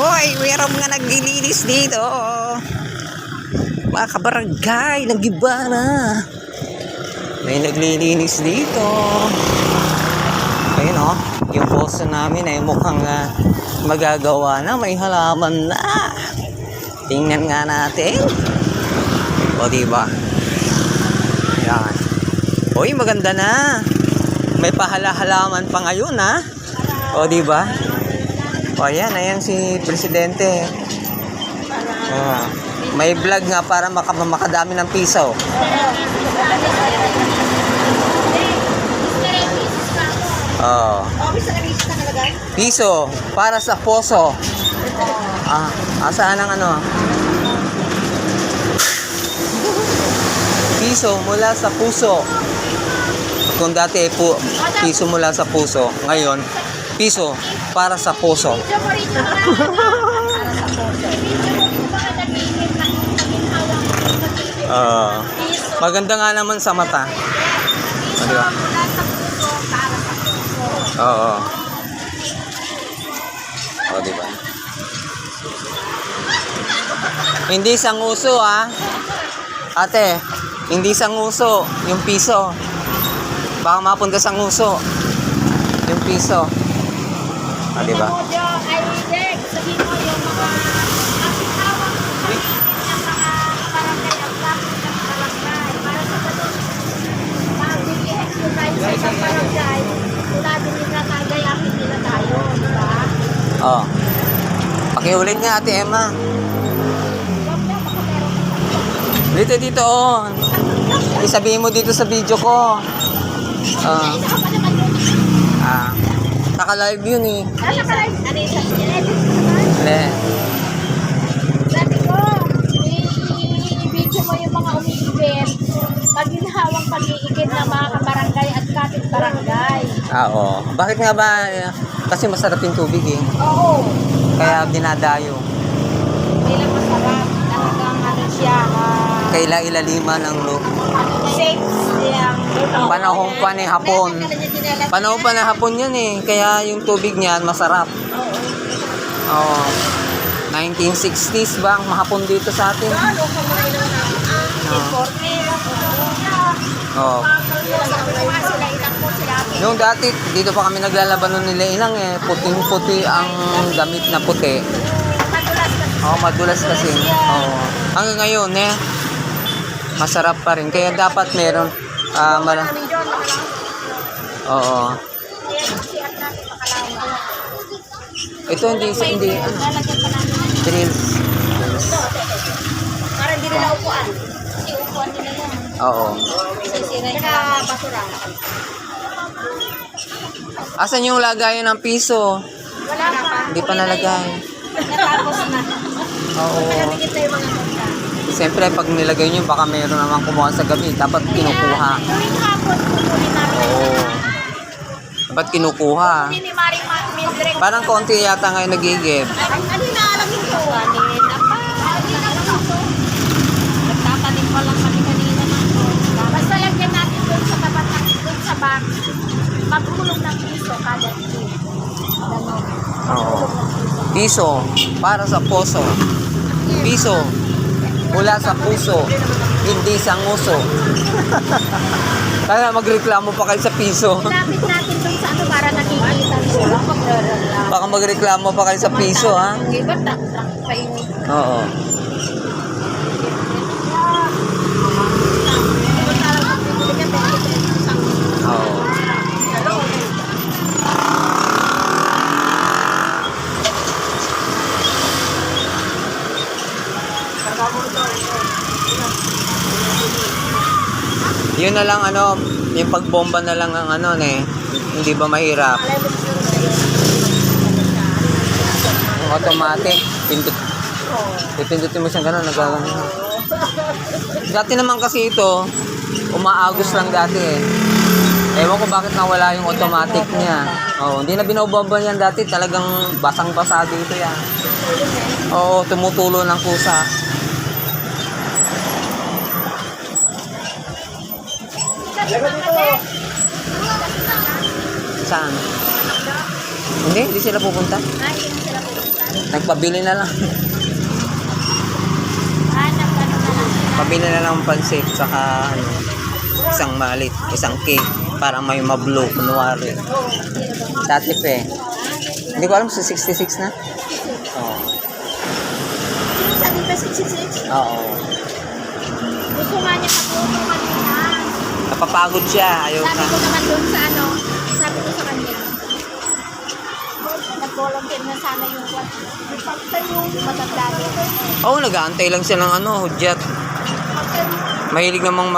Uy, mayroong mga naglilinis dito. Mga kabarangay, nag-iba na. May naglilinis dito. Ayun o, yung posto namin ay mukhang magagawa na. May halaman na. Tingnan nga natin. O, diba? Ayan. Uy, maganda na. May pahala-halaman pa ngayon, ha? O, diba? O, ayan si Presidente. May vlog nga para makadami ng piso. Oh. Piso para sa poso. Asaan ang ano? Piso mula sa puso. Kung dati piso mula sa puso, ngayon piso para sa puso. Maganda nga naman sa mata. Diba? Oo. O, diba? Hindi sanguso, ha? Ate, hindi sanguso yung piso. Baka mapunta sanguso yung piso. O, diba? Oh. Pakiulit nga, Ate Emma. Dito, oh. Isabihin mo dito sa video ko. Naka-live yun, eh. Naka-live? Ne. Sabi ko, i-video mo yung mga umiibig. Pagginhawang pag-iigid ng mga kabarangay at kapit-barangay. Oo. Bakit nga ba? Kasi masarap yung tubig, eh. Oo. Kaya dinadayo. Hindi lang masarap. Talagang ano siya. Kaila ilaliman ang Safe siyang panahon pa ni hapon. Panahon pa na hapon yan, eh. Kaya yung tubig niyan masarap. Oo. 1960s ba ang mahapon dito sa atin? Oo. Yung dati, dito pa kami naglalaban nun nila inang, eh. Puting-puti ang damit na puti. Oo, madulas kasi. Oo. Hanggang ngayon, eh. Masarap pa rin. Kaya dapat meron. Oo. Ito hindi drills. Para hindi nila upuan. Kasi upuan nila yan. Oo. Saka basura. Asan yung lagayan ng piso? Wala pa. Hindi pa nalagay. Natapos na. Oo. Nakikita yung mga nota. Siyempre, pag nilagay nyo, baka meron naman kumuha sa gabi. Dapat kinukuha. Tuwing hapon, kukunin namin. Oo. Dapat kinukuha. Hindi ni Mari Mildred. Parang konti yata ngayon nagigib. Ano na alam yung kuha? Nagtatanim pa lang kami kanina ng kuha. Basta lagyan natin doon sa tapat ng doon sa box. Maghulog ng piso kada kilo. Oo. Piso para sa poso. Piso mula sa puso. Hindi sa nguso. Kaya magreklamo pa kayo sa piso. Lapit natin doon sa ano para nakikita nila. Baka magreklamo pa kayo sa piso, ha? Iba tak pa yun. Oo. Oo. Yun na lang yung pagbomba na lang ang hindi ba mahirap? Yung automatic, pipindutin mo siyang gano'n, nagagano. Dati naman kasi ito, umaagos lang dati, eh. Ewan ko bakit nawala yung automatic niya. Hindi na binobomba yan dati, talagang basang-basa dito yan. Oo, tumutulo ng kusa. Saan? Hindi sila pupunta. Hindi sila pupunta. Nagpabili na lang. Nag-ano na lang. Pabili na lang ng pansit saka ano, isang malit, isang cake para may mablo, kunwari. Dati pa eh. Hindi ko alam sa 66 na. Oo. Sabi ba 66? Oo. Gusto nga niya pag-uulong kanina. Napapagod siya. Ayaw Sabi na. ko naman doon sa ano, sabi ko sa kanya, nag-volunteer na sana yung matanda niya. Oo, nag-aantay lang siya ng ano, hudyat. Mahilig namang